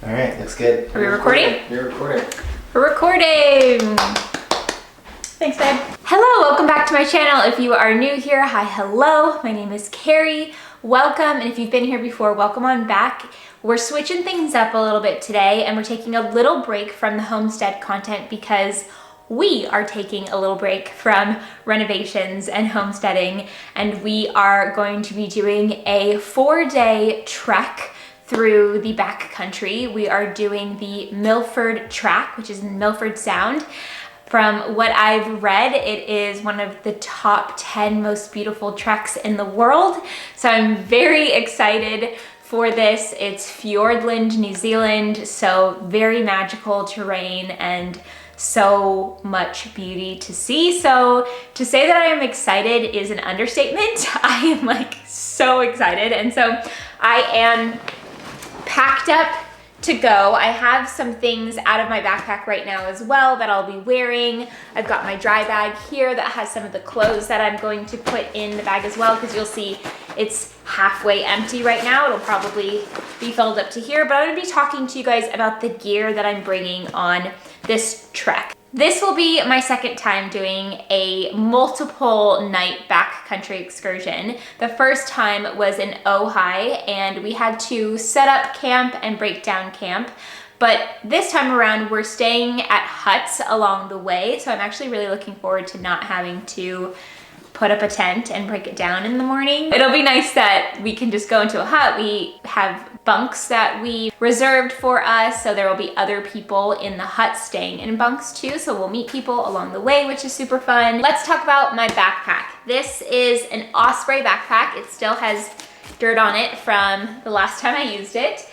All right, looks good. Are we recording? We're recording. We're recording. Thanks, babe. Hello, welcome back to my channel. If you are new here, hi, hello. My name is Carrie. Welcome, and if you've been here before, welcome on back. We're switching things up a little bit today, and we're taking a little break from the homestead content because we are taking a little break from renovations and homesteading, and we are going to be doing a 4-day trek through the backcountry. We are doing the Milford Track, which is in Milford Sound. From what I've read, it is one of the top 10 most beautiful treks in the world. So I'm very excited for this. It's Fiordland, New Zealand, so very magical terrain and so much beauty to see. So to say that I am excited is an understatement. I am like so excited. And so I am packed up to go. I have some things out of my backpack right now as well that I'll be wearing. I've got my dry bag here that has some of the clothes that I'm going to put in the bag as well, because you'll see it's halfway empty right now. It'll probably be filled up to here, but I'm gonna be talking to you guys about the gear that I'm bringing on this trek. This will be my second time doing a multiple night backcountry excursion. The first time was in Ojai, and we had to set up camp and break down camp. But this time around, we're staying at huts along the way. So I'm actually really looking forward to not having to put up a tent and break it down in the morning. It'll be nice that we can just go into a hut. We have bunks that we reserved for us, so there will be other people in the hut staying in bunks too, so we'll meet people along the way, which is super fun. Let's talk about my backpack. This is an Osprey backpack. It still has dirt on it from the last time I used it,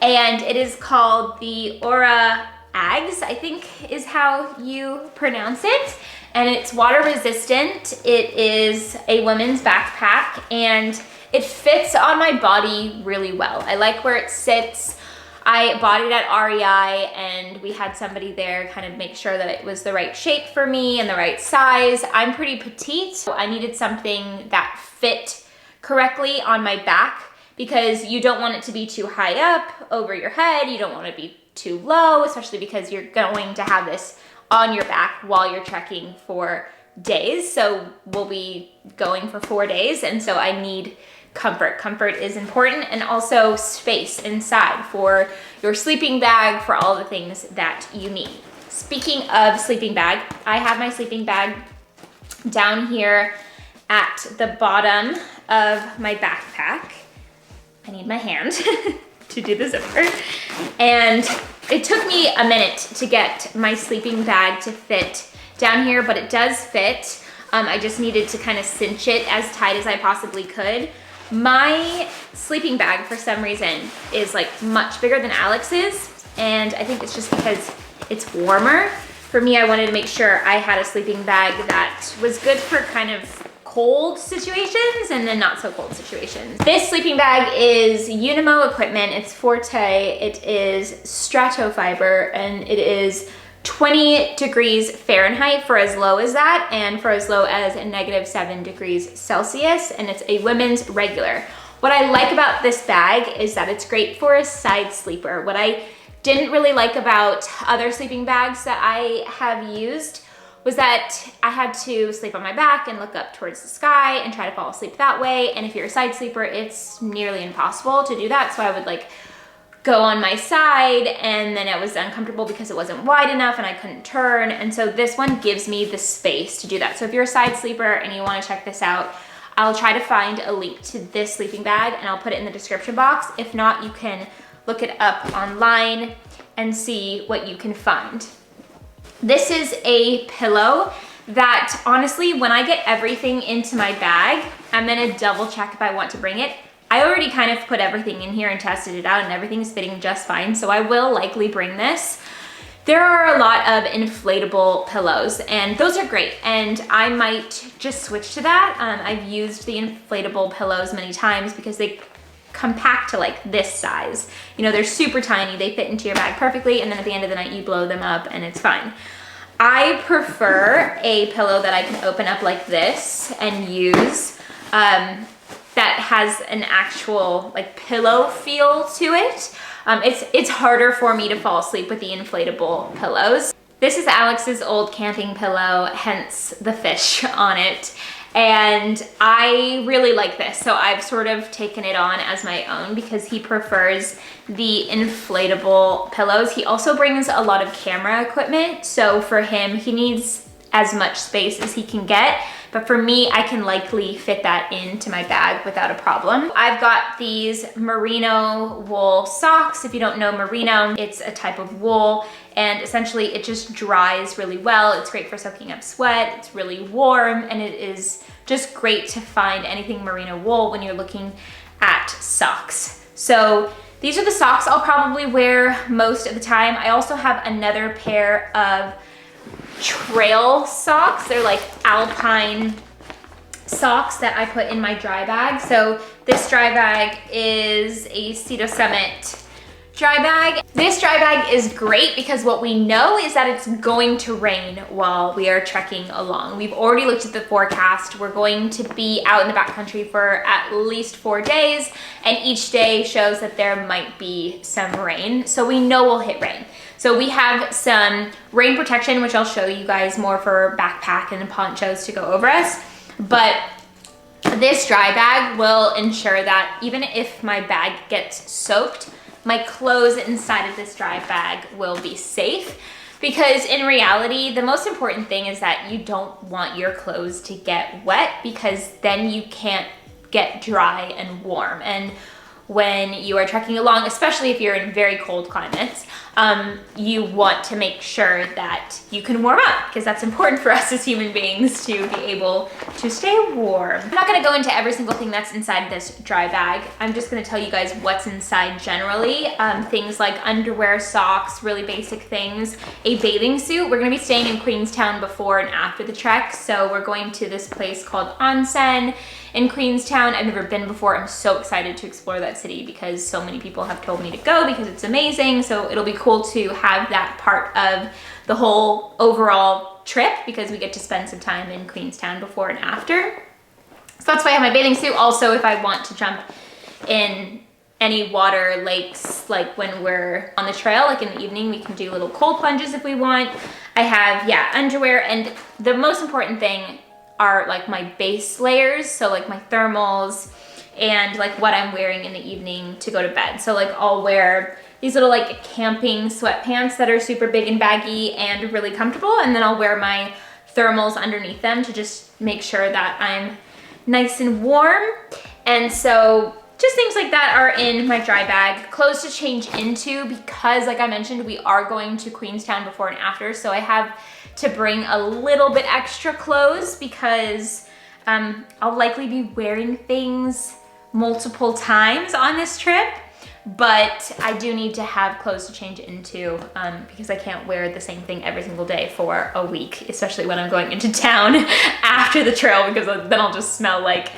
and it is called the Aura Ags, I think is how you pronounce it. And it's water resistant. It is a women's backpack and it fits on my body really well. I like where it sits. I bought it at REI and we had somebody there kind of make sure that it was the right shape for me and the right size. I'm pretty petite, so I needed something that fit correctly on my back because you don't want it to be too high up over your head. You don't want to be too low, especially because you're going to have this on your back while you're trekking for days. So we'll be going for 4 days, and so I need comfort. Comfort is important, and also space inside for your sleeping bag, for all the things that you need. Speaking of sleeping bag, I have my sleeping bag down here at the bottom of my backpack. I need my hand to do the zipper. And it took me a minute to get my sleeping bag to fit down here, but it does fit. I just needed to kind of cinch it as tight as I possibly could. My sleeping bag, for some reason, is like much bigger than Alex's, and I think it's just because it's warmer. For me, I wanted to make sure I had a sleeping bag that was good for kind of cold situations and then not so cold situations. This sleeping bag is Unimo equipment. It's Forte. It is Stratofiber, and it is 20 degrees Fahrenheit for as low as that and for as low as -7 degrees Celsius, and it's a women's regular. What I like about this bag is that it's great for a side sleeper. What I didn't really like about other sleeping bags that I have used was that I had to sleep on my back and look up towards the sky and try to fall asleep that way. And if you're a side sleeper, it's nearly impossible to do that. So I would like go on my side, and then it was uncomfortable because it wasn't wide enough and I couldn't turn. And so this one gives me the space to do that. So if you're a side sleeper and you wanna check this out, I'll try to find a link to this sleeping bag and I'll put it in the description box. If not, you can look it up online and see what you can find. This is a pillow that honestly, when I get everything into my bag, I'm gonna double check if I want to bring it. I already kind of put everything in here and tested it out and everything's fitting just fine, so I will likely bring this. There are a lot of inflatable pillows and those are great, and I might just switch to that. I've used the inflatable pillows many times because they compact to like this size. You know, they're super tiny, they fit into your bag perfectly, and then at the end of the night you blow them up and it's fine. I prefer a pillow that I can open up like this and use that has an actual like pillow feel to it. It's harder for me to fall asleep with the inflatable pillows. This is Alex's old camping pillow, hence the fish on it. And I really like this. So I've sort of taken it on as my own because he prefers the inflatable pillows. He also brings a lot of camera equipment. So for him, he needs as much space as he can get. But for me, I can likely fit that into my bag without a problem. I've got these merino wool socks. If you don't know merino, it's a type of wool and essentially it just dries really well. It's great for soaking up sweat. It's really warm and it is just great to find anything merino wool when you're looking at socks. So these are the socks I'll probably wear most of the time. I also have another pair of trail socks. They're like alpine socks that I put in my dry bag. So this dry bag is a Cedo Summit dry bag. This dry bag is great because what we know is that it's going to rain while we are trekking along. We've already looked at the forecast. We're going to be out in the backcountry for at least 4 days, and each day shows that there might be some rain. So we know we'll hit rain. So we have some rain protection, which I'll show you guys more for backpack and ponchos to go over us. But this dry bag will ensure that even if my bag gets soaked, my clothes inside of this dry bag will be safe. Because in reality, the most important thing is that you don't want your clothes to get wet because then you can't get dry and warm. And when you are trekking along, especially if you're in very cold climates, you want to make sure that you can warm up because that's important for us as human beings to be able to stay warm. I'm not gonna go into every single thing that's inside this dry bag. I'm just gonna tell you guys what's inside generally. Things like underwear, socks, really basic things, a bathing suit. We're gonna be staying in Queenstown before and after the trek. So we're going to this place called Onsen in Queenstown. I've never been before. I'm so excited to explore that city because so many people have told me to go because it's amazing. So it'll be cool to have that part of the whole overall trip because we get to spend some time in Queenstown before and after. So that's why I have my bathing suit. Also, if I want to jump in any water, lakes, like when we're on the trail, like in the evening, we can do little cold plunges if we want. I have, yeah, underwear, and the most important thing are like my base layers, so like my thermals and like what I'm wearing in the evening to go to bed. So like I'll wear these little like camping sweatpants that are super big and baggy and really comfortable, and then I'll wear my thermals underneath them to just make sure that I'm nice and warm. And so just things like that are in my dry bag. Clothes to change into because like I mentioned, we are going to Queenstown before and after, so I have to bring a little bit extra clothes because I'll likely be wearing things multiple times on this trip, but I do need to have clothes to change into because I can't wear the same thing every single day for a week, especially when I'm going into town after the trail, because then I'll just smell like,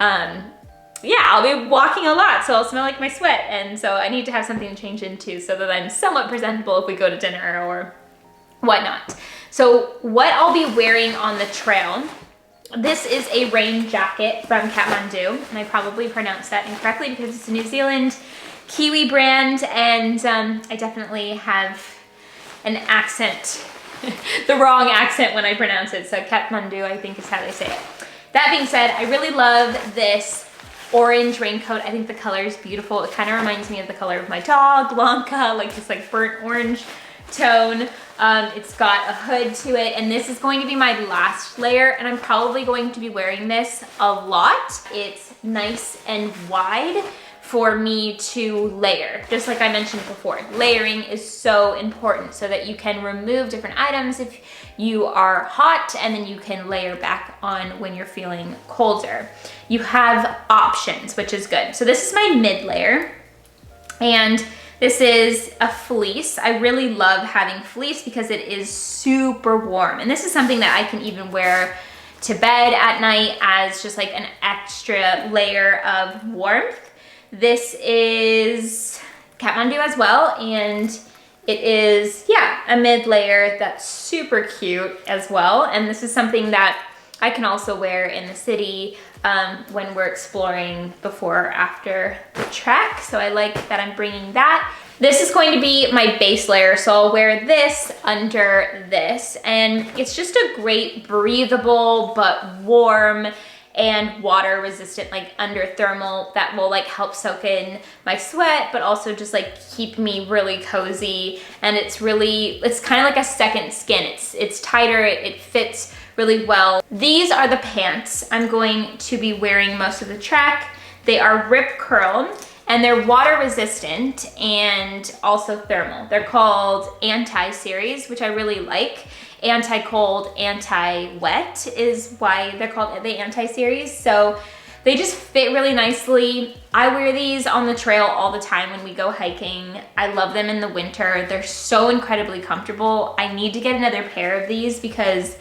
yeah, I'll be walking a lot, so I'll smell like my sweat. And so I need to have something to change into so that I'm somewhat presentable if we go to dinner or whatnot. So what I'll be wearing on the trail, this is a rain jacket from Kathmandu, and I probably pronounced that incorrectly because it's a New Zealand Kiwi brand, and I definitely have an accent, the wrong accent when I pronounce it, so Kathmandu I think is how they say it. That being said, I really love this orange raincoat. I think the color is beautiful. It kind of reminds me of the color of my dog, Blanca, like this like burnt orange tone. It's got a hood to it, and this is going to be my last layer, and I'm probably going to be wearing this a lot. It's nice and wide for me to layer. Just like I mentioned before, layering is so important so that you can remove different items if you are hot, and then you can layer back on when you're feeling colder. You have options, which is good. So this is my mid layer, and this is a fleece. I really love having fleece because it is super warm. And this is something that I can even wear to bed at night as just like an extra layer of warmth. This is Kathmandu as well, and it is, yeah, a mid layer that's super cute as well. And this is something that I can also wear in the city when we're exploring before or after the trek. So I like that I'm bringing that. This is going to be my base layer, so I'll wear this under this, and it's just a great breathable but warm and water resistant, like under thermal, that will like help soak in my sweat, but also just like keep me really cozy. And it's kind of like a second skin. It's tighter, it fits really well. These are the pants I'm going to be wearing most of the trek. They are rip curl, and they're water resistant and also thermal. They're called Anti-Series, which I really like. Anti-cold, anti-wet is why they're called the Anti-Series. So they just fit really nicely. I wear these on the trail all the time when we go hiking. I love them in the winter. They're so incredibly comfortable. I need to get another pair of these because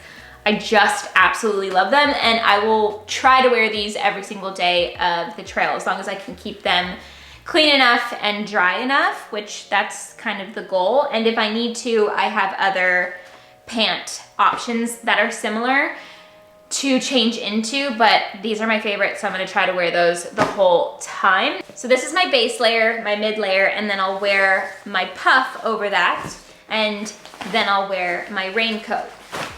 I just absolutely love them, and I will try to wear these every single day of the trail as long as I can keep them clean enough and dry enough, which that's kind of the goal. And if I need to, I have other pant options that are similar to change into, but these are my favorite, so I'm gonna try to wear those the whole time. So this is my base layer, my mid layer, and then I'll wear my puff over that, and then I'll wear my raincoat.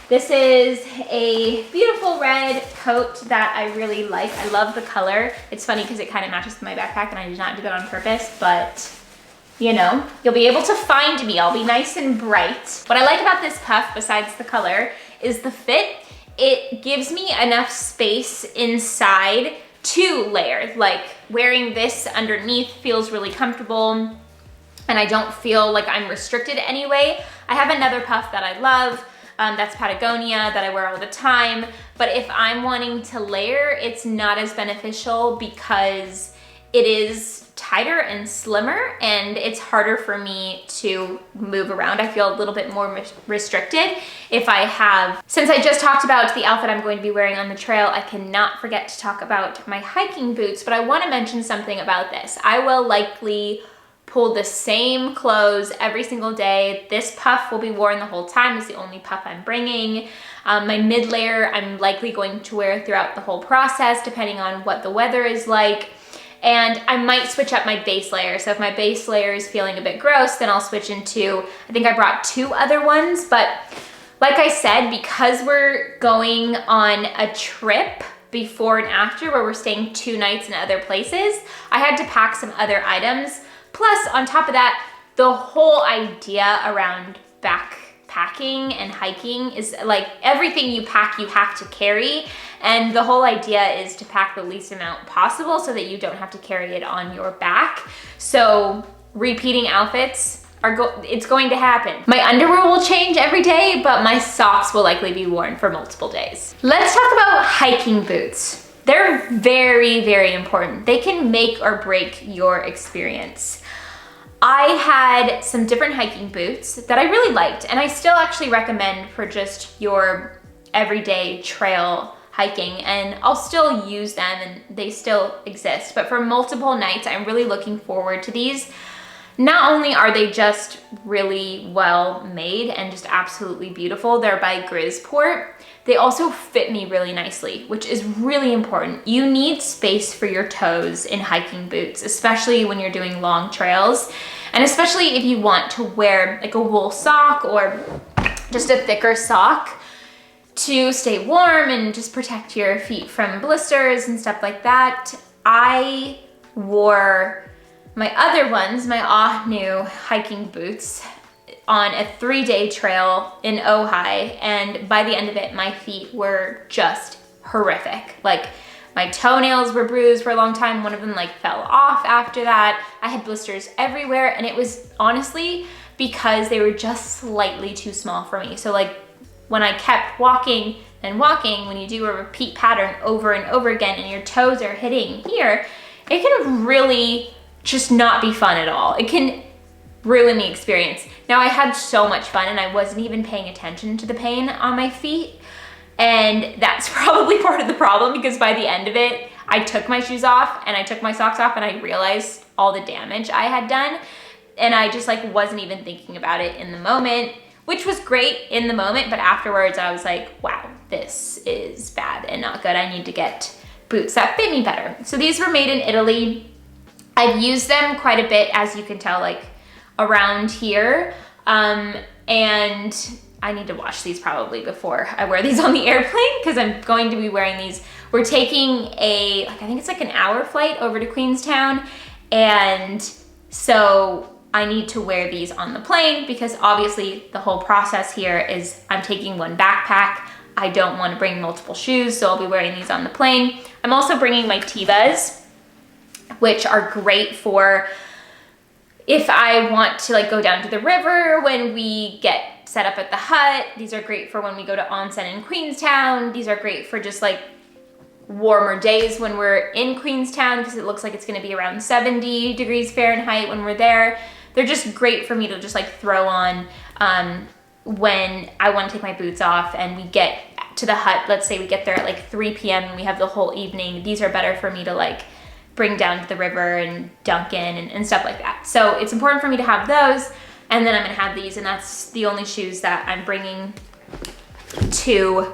This is a beautiful red coat that I really like. I love the color. It's funny because it kind of matches with my backpack, and I did not do that on purpose, but you know, you'll be able to find me. I'll be nice and bright. What I like about this puff, besides the color, is the fit. It gives me enough space inside to layer. Like wearing this underneath feels really comfortable, and I don't feel like I'm restricted anyway. I have another puff that I love. That's Patagonia, that I wear all the time. But if I'm wanting to layer, it's not as beneficial because it is tighter and slimmer, and it's harder for me to move around. I feel a little bit more restricted if I have. Since I just talked about the outfit I'm going to be wearing on the trail, I cannot forget to talk about my hiking boots, but I want to mention something about this. I will likely pull the same clothes every single day. This puff will be worn the whole time. It's the only puff I'm bringing. My mid layer I'm likely going to wear throughout the whole process, depending on what the weather is like. And I might switch up my base layer. So if my base layer is feeling a bit gross, then I'll switch into, I think I brought 2 other ones. But like I said, because we're going on a trip before and after where we're staying 2 nights in other places, I had to pack some other items. Plus, on top of that, the whole idea around backpacking and hiking is like everything you pack, you have to carry. And the whole idea is to pack the least amount possible so that you don't have to carry it on your back. So repeating outfits, it's going to happen. My underwear will change every day, but my socks will likely be worn for multiple days. Let's talk about hiking boots. They're very, very important. They can make or break your experience. I had some different hiking boots that I really liked, and I still actually recommend for just your everyday trail hiking, and I'll still use them and they still exist. But for multiple nights, I'm really looking forward to these. Not only are they just really well made and just absolutely beautiful, they're by Grizzport, they also fit me really nicely, which is really important. You need space for your toes in hiking boots, especially when you're doing long trails. And especially if you want to wear like a wool sock or just a thicker sock to stay warm and just protect your feet from blisters and stuff like that. I wore my other ones, my Ahnu hiking boots, on a 3-day trail in Ojai, and by the end of it, my feet were just horrific. Like, my toenails were bruised for a long time. One of them like fell off after that. I had blisters everywhere, and it was honestly because they were just slightly too small for me. So like when I kept walking and walking, when you do a repeat pattern over and over again and your toes are hitting here, it can really just not be fun at all. It can ruin the experience. Now, I had so much fun and I wasn't even paying attention to the pain on my feet. And that's probably part of the problem, because by the end of it, I took my shoes off and I took my socks off and I realized all the damage I had done. And I just like wasn't even thinking about it in the moment, which was great in the moment. But afterwards I was like, wow, this is bad and not good. I need to get boots that fit me better. So these were made in Italy. I've used them quite a bit, as you can tell, like around here. And I need to wash these probably before I wear these on the airplane because I'm going to be wearing these. We're taking I think it's like an hour flight over to Queenstown. And so I need to wear these on the plane because obviously the whole process here is I'm taking one backpack. I don't want to bring multiple shoes, so I'll be wearing these on the plane. I'm also bringing my Tevas, which are great for if I want to like go down to the river when we get set up at the hut. These are great for when we go to onsen in Queenstown. These are great for just like warmer days when we're in Queenstown because it looks like it's gonna be around 70 degrees Fahrenheit when we're there. They're just great for me to just like throw on when I want to take my boots off and we get to the hut. Let's say we get there at like 3 p.m. and we have the whole evening. These are better for me to like bring down to the river and dunk in and stuff like that. So it's important for me to have those. And then I'm gonna have these, and that's the only shoes that I'm bringing to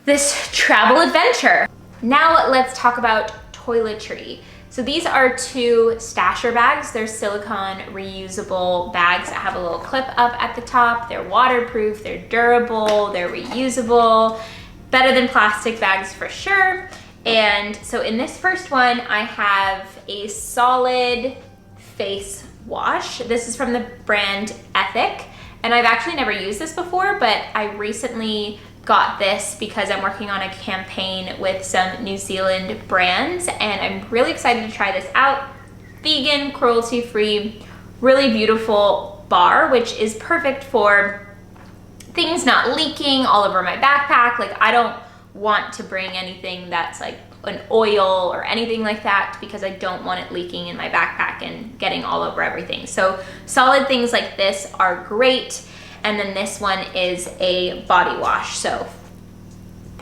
this travel adventure. Now let's talk about toiletry. So these are 2 stasher bags. They're silicone reusable bags that have a little clip up at the top. They're waterproof, they're durable, they're reusable, better than plastic bags for sure. And so in this first one, I have a solid face wash. This is from the brand Ethic. And I've actually never used this before, but I recently got this because I'm working on a campaign with some New Zealand brands and I'm really excited to try this out. Vegan, cruelty-free, really beautiful bar, which is perfect for things not leaking all over my backpack. Like I don't want to bring anything that's like an oil or anything like that because I don't want it leaking in my backpack and getting all over everything. So solid things like this are great. And then this one is a body wash. So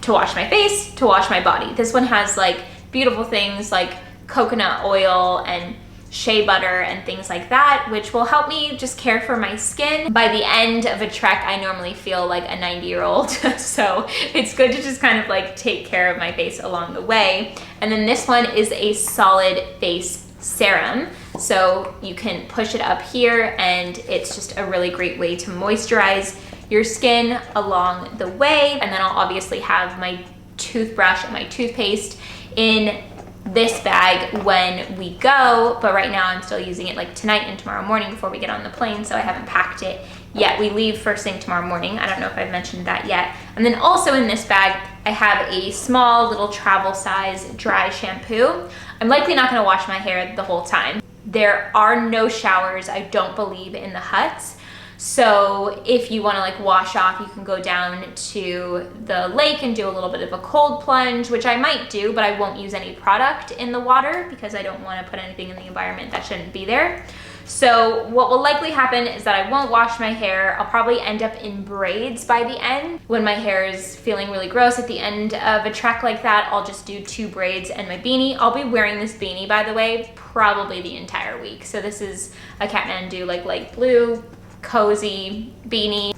to wash my face, to wash my body. This one has like beautiful things like coconut oil and shea butter and things like that, which will help me just care for my skin. By the end of a trek, I normally feel like a 90-year-old. So it's good to just kind of like take care of my face along the way. And then this one is a solid face serum. So you can push it up here and it's just a really great way to moisturize your skin along the way. And then I'll obviously have my toothbrush and my toothpaste in this bag when we go, but right now I'm still using it like tonight and tomorrow morning before we get on the plane, so I haven't packed it yet. We leave first thing tomorrow morning. I don't know if I've mentioned that yet. And then also in this bag, I have a small little travel size dry shampoo. I'm likely not gonna wash my hair the whole time. There are no showers, I don't believe, in the huts. So if you wanna like wash off, you can go down to the lake and do a little bit of a cold plunge, which I might do, but I won't use any product in the water because I don't wanna put anything in the environment that shouldn't be there. So what will likely happen is that I won't wash my hair. I'll probably end up in braids by the end. When my hair is feeling really gross at the end of a trek like that, I'll just do 2 braids and my beanie. I'll be wearing this beanie, by the way, probably the entire week. So this is a Kathmandu like light blue, cozy beanie.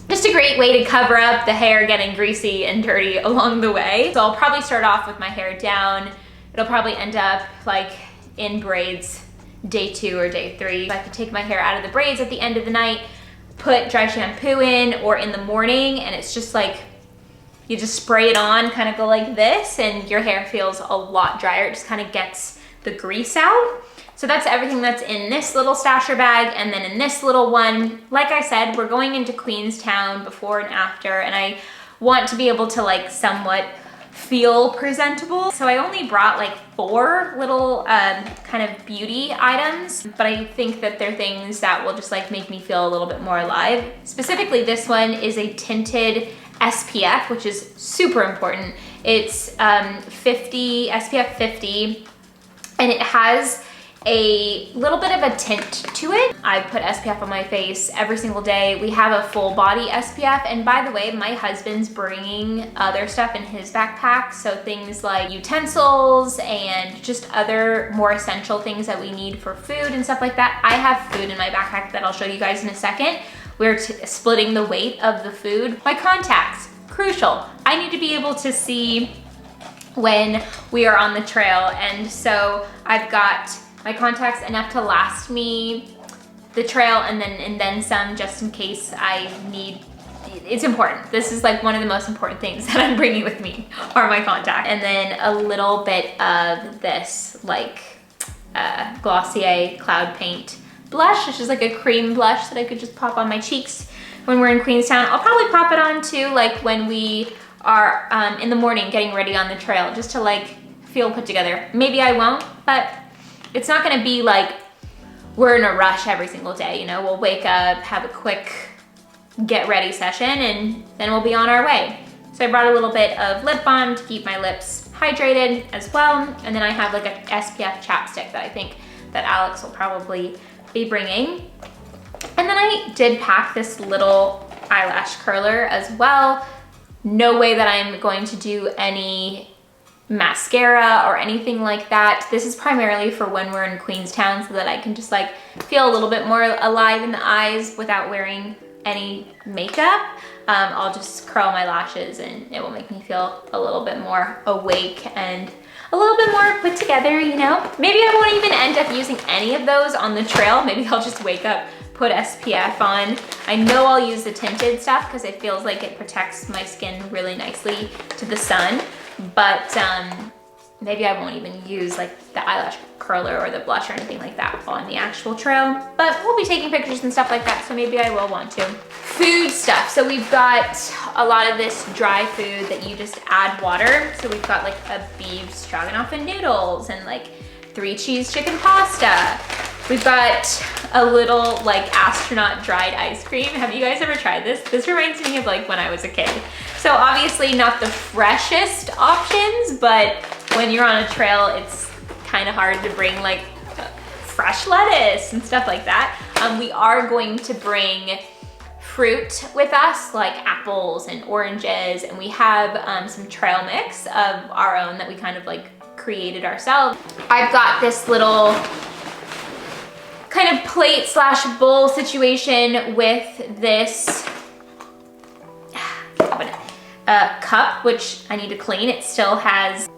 Just a great way to cover up the hair getting greasy and dirty along the way. So I'll probably start off with my hair down. It'll probably end up like in braids day 2 or day 3. I could take my hair out of the braids at the end of the night, put dry shampoo in, or in the morning, and it's just like, you just spray it on, kind of go like this, and your hair feels a lot drier. It just kind of gets the grease out. So that's everything that's in this little stasher bag. And then in this little one, like I said, we're going into Queenstown before and after, and I want to be able to like somewhat feel presentable. So I only brought like 4 little kind of beauty items, but I think that they're things that will just like make me feel a little bit more alive. Specifically, this one is a tinted SPF, which is super important. It's SPF 50, and it has a little bit of a tint to it. I put SPF on my face every single day. We have a full body SPF, and by the way, my husband's bringing other stuff in his backpack, so things like utensils and just other more essential things that we need for food and stuff like that. I have food in my backpack that I'll show you guys in a second. We're splitting the weight of the food. My contacts, crucial. I need to be able to see when we are on the trail, and so I've got my contacts enough to last me the trail and then some, just in case I need. It's important. This is like one of the most important things that I'm bringing with me are my contacts. And then a little bit of this like Glossier Cloud Paint blush. It's just like a cream blush that I could just pop on my cheeks when we're in Queenstown. I'll probably pop it on too, like when we are in the morning getting ready on the trail, just to like feel put together. Maybe I won't, but it's not gonna be like we're in a rush every single day, you know? We'll wake up, have a quick get ready session, and then we'll be on our way. So I brought a little bit of lip balm to keep my lips hydrated as well. And then I have like a SPF chapstick that I think that Alex will probably be bringing. And then I did pack this little eyelash curler as well. No way that I'm going to do any mascara or anything like that. This is primarily for when we're in Queenstown so that I can just like feel a little bit more alive in the eyes without wearing any makeup. I'll just curl my lashes and it will make me feel a little bit more awake and a little bit more put together, you know? Maybe I won't even end up using any of those on the trail. Maybe I'll just wake up, put SPF on. I know I'll use the tinted stuff because it feels like it protects my skin really nicely to the sun, but maybe I won't even use like the eyelash curler or the blush or anything like that on the actual trail, but we'll be taking pictures and stuff like that, so maybe I will want to. Food stuff. So we've got a lot of this dry food that you just add water. So we've got like a beef stroganoff and noodles and like 3 cheese chicken pasta. We've got a little like astronaut dried ice cream. Have you guys ever tried this? This reminds me of like when I was a kid. So obviously not the freshest options, but when you're on a trail, it's kind of hard to bring like fresh lettuce and stuff like that. We are going to bring fruit with us, like apples and oranges, and we have some trail mix of our own that we kind of like created ourselves. I've got this little kind of plate slash bowl situation with this cup, which I need to clean. It still has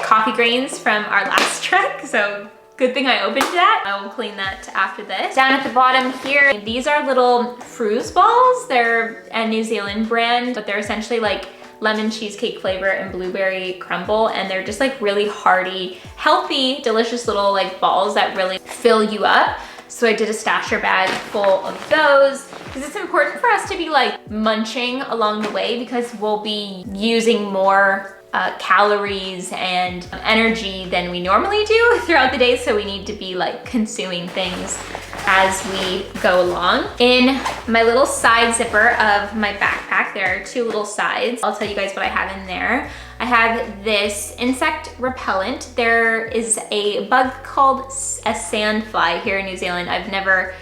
coffee grains from our last trek, so good thing I opened that. I will clean that after this. Down at the bottom here, these are little fruze balls. They're a New Zealand brand, but they're essentially like lemon cheesecake flavor and blueberry crumble, and they're just like really hearty, healthy, delicious little like balls that really fill you up. So I did a stasher bag full of those because it's important for us to be like munching along the way because we'll be using more calories and energy than we normally do throughout the day. So we need to be like consuming things as we go along. In my little side zipper of my backpack, there are 2 little sides. I'll tell you guys what I have in there. I have this insect repellent. There is a bug called a sandfly here in New Zealand. I've never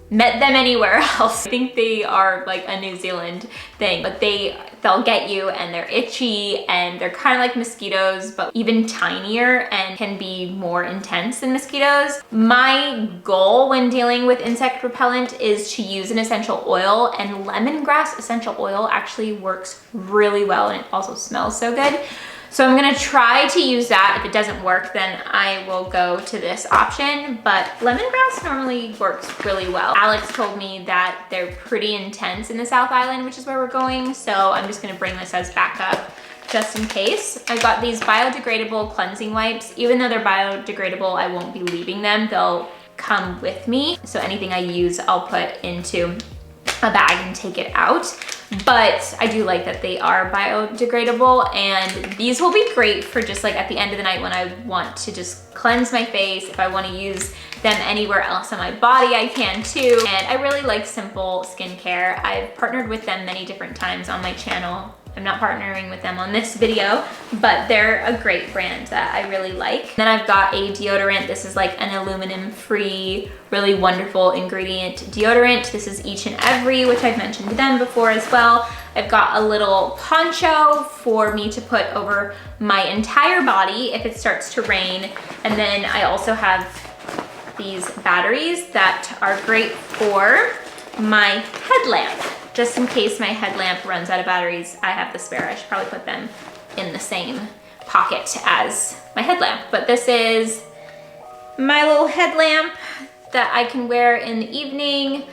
met them anywhere else. I think they are like a New Zealand thing, but they'll get you and they're itchy and they're kind of like mosquitoes, but even tinier and can be more intense than mosquitoes. My goal when dealing with insect repellent is to use an essential oil, and lemongrass essential oil actually works really well and it also smells so good. So I'm gonna try to use that. If it doesn't work, then I will go to this option, but lemongrass normally works really well. Alex told me that they're pretty intense in the South Island, which is where we're going, so I'm just gonna bring this as backup just in case. I've got these biodegradable cleansing wipes. Even though they're biodegradable, I won't be leaving them. They'll come with me. So anything I use, I'll put into a bag and take it out. But I do like that they are biodegradable, and these will be great for just like at the end of the night when I want to just cleanse my face. If I want to use them anywhere else on my body, I can too. And I really like simple skincare. I've partnered with them many different times on my channel. I'm not partnering with them on this video, but they're a great brand that I really like. Then I've got a deodorant. This is like an aluminum-free, really wonderful ingredient deodorant. This is Each and Every, which I've mentioned to them before as well. I've got a little poncho for me to put over my entire body if it starts to rain. And then I also have these batteries that are great for my headlamp. Just in case my headlamp runs out of batteries, I have the spare. I should probably put them in the same pocket as my headlamp. But this is my little headlamp. that I can wear in the evening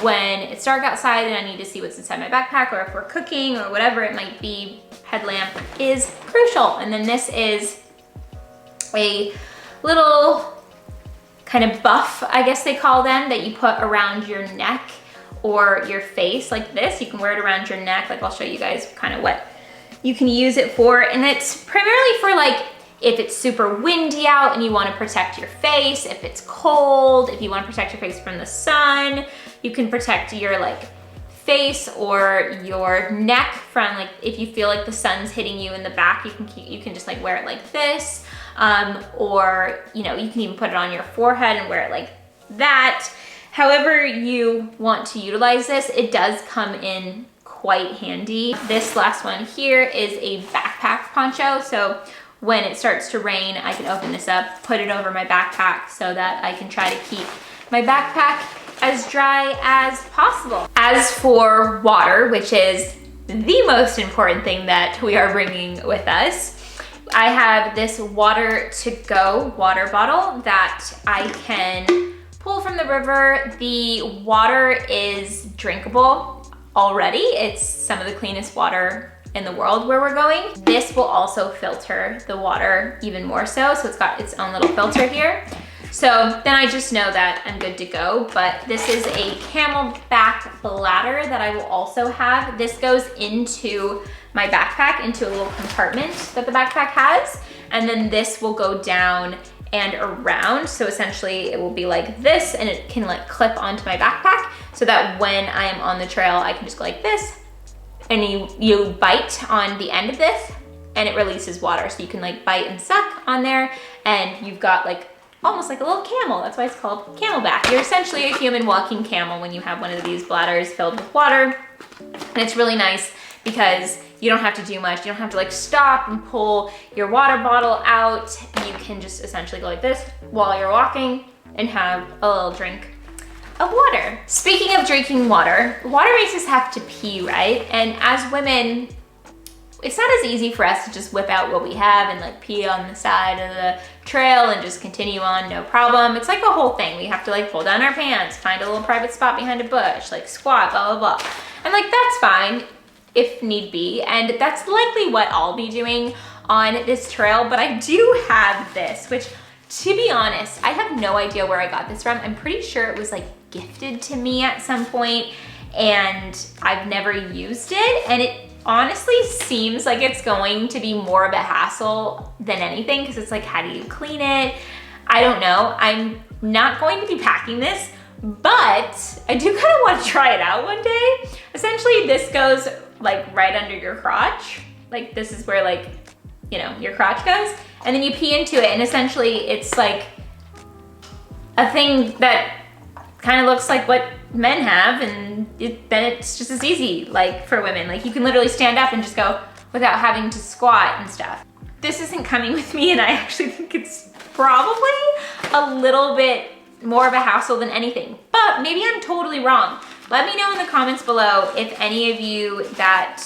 when it's dark outside and I need to see what's inside my backpack, or if we're cooking or whatever it might be. Headlamp is crucial. And then this is a little kind of buff, I guess they call them, that you put around your neck or your face like this. You can wear it around your neck. Like I'll show you guys kind of what you can use it for. And it's primarily for like if it's super windy out and you want to protect your face, if it's cold, if you want to protect your face from the sun, you can protect your like face or your neck from like, if you feel like the sun's hitting you in the back, you can just like wear it like this. Or, you know, you can even put it on your forehead and wear it like that. However you want to utilize this, it does come in quite handy. This last one here is a backpack poncho. So when it starts to rain, I can open this up, put it over my backpack so that I can try to keep my backpack as dry as possible. As for water, which is the most important thing that we are bringing with us, I have this water to go water bottle that I can pull from the river. The water is drinkable already. It's some of the cleanest water in the world where we're going. This will also filter the water even more so. So it's got its own little filter here. So then I just know that I'm good to go. But this is a camelback bladder that I will also have. This goes into my backpack, into a little compartment that the backpack has. And then this will go down and around. So essentially it will be like this, and it can like clip onto my backpack so that when I am on the trail, I can just go like this, and you bite on the end of this and it releases water. So you can like bite and suck on there, and you've got like almost like a little camel. That's why it's called camelback. You're essentially a human walking camel when you have one of these bladders filled with water. And it's really nice because you don't have to do much. You don't have to like stop and pull your water bottle out. You can just essentially go like this while you're walking and have a little drink of water. Speaking of drinking water, water makes us have to pee, right? And as women, it's not as easy for us to just whip out what we have and like pee on the side of the trail and just continue on, no problem. It's like a whole thing. We have to like pull down our pants, find a little private spot behind a bush, like squat, blah, blah, blah. And like, that's fine if need be. And that's likely what I'll be doing on this trail. But I do have this, which to be honest, I have no idea where I got this from. I'm pretty sure it was like gifted to me at some point and I've never used it. And it honestly seems like it's going to be more of a hassle than anything, because it's like, how do you clean it? I don't know. I'm not going to be packing this, but I do kind of want to try it out one day. Essentially, this goes like right under your crotch. Like this is where like, you know, your crotch goes, and then you pee into it, and essentially it's like a thing that kind of looks like what men have, and then it's just as easy like for women. Like you can literally stand up and just go without having to squat and stuff. This isn't coming with me, and I actually think it's probably a little bit more of a hassle than anything, but maybe I'm totally wrong. Let me know in the comments below if any of you that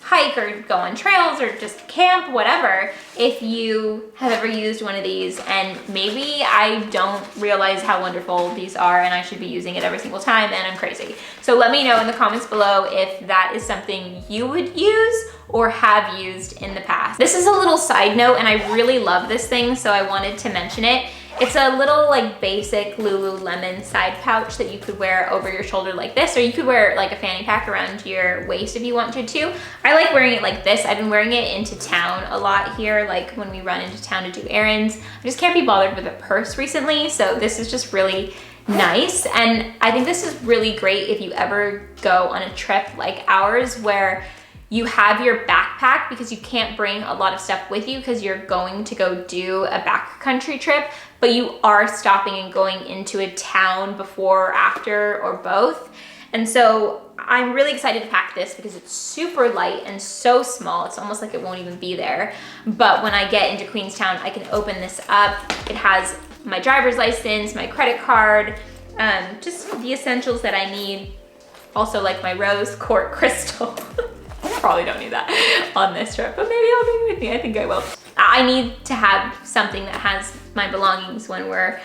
hike or go on trails or just camp, whatever, if you have ever used one of these, and maybe I don't realize how wonderful these are and I should be using it every single time and I'm crazy. So let me know in the comments below if that is something you would use or have used in the past. This is a little side note, and I really love this thing, so I wanted to mention it. It's a little like basic Lululemon side pouch that you could wear over your shoulder like this, or you could wear like a fanny pack around your waist if you wanted to. I like wearing it like this. I've been wearing it into town a lot here, like when we run into town to do errands. I just can't be bothered with a purse recently, so this is just really nice. And I think this is really great if you ever go on a trip like ours where you have your backpack, because you can't bring a lot of stuff with you because you're going to go do a backcountry trip, but you are stopping and going into a town before or after, or both. And so I'm really excited to pack this because it's super light and so small. It's almost like it won't even be there. But when I get into Queenstown, I can open this up. It has my driver's license, my credit card, just the essentials that I need. Also like my rose quartz crystal. Probably don't need that on this trip, but maybe I'll bring it with me. I think I will. I need to have something that has my belongings when we're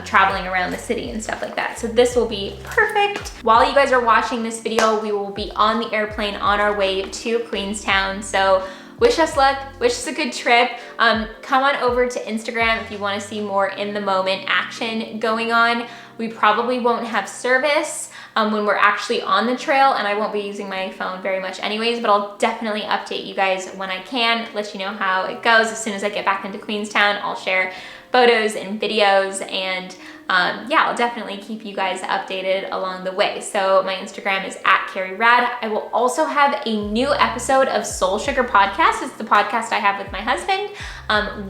traveling around the city and stuff like that. So this will be perfect. While you guys are watching this video, we will be on the airplane on our way to Queenstown. So wish us luck, wish us a good trip. Come on over to Instagram if you wanna see more in the moment action going on. We probably won't have service when we're actually on the trail, and I won't be using my phone very much anyways, but I'll definitely update you guys when I can, let you know how it goes. As soon as I get back into Queenstown, I'll share photos and videos, and yeah, I'll definitely keep you guys updated along the way. So my Instagram is @CarrieRad. I will also have a new episode of Soul Sugar Podcast. It's the podcast I have with my husband.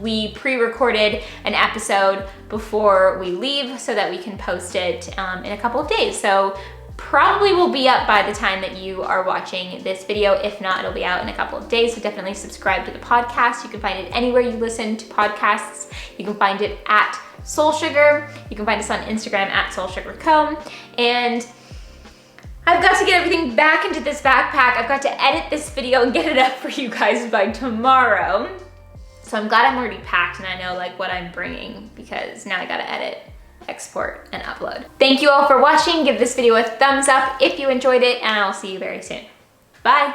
We pre-recorded an episode before we leave so that we can post it in a couple of days. So probably will be up by the time that you are watching this video. If not, it'll be out in a couple of days. So definitely subscribe to the podcast. You can find it anywhere you listen to podcasts. You can find it at Soul Sugar. You can find us on Instagram at Soul Sugar Co. And I've got to get everything back into this backpack. I've got to edit this video and get it up for you guys by tomorrow. So I'm glad I'm already packed and I know like what I'm bringing, because now I gotta edit, export, and upload. Thank you all for watching. Give this video a thumbs up if you enjoyed it, and I'll see you very soon. Bye.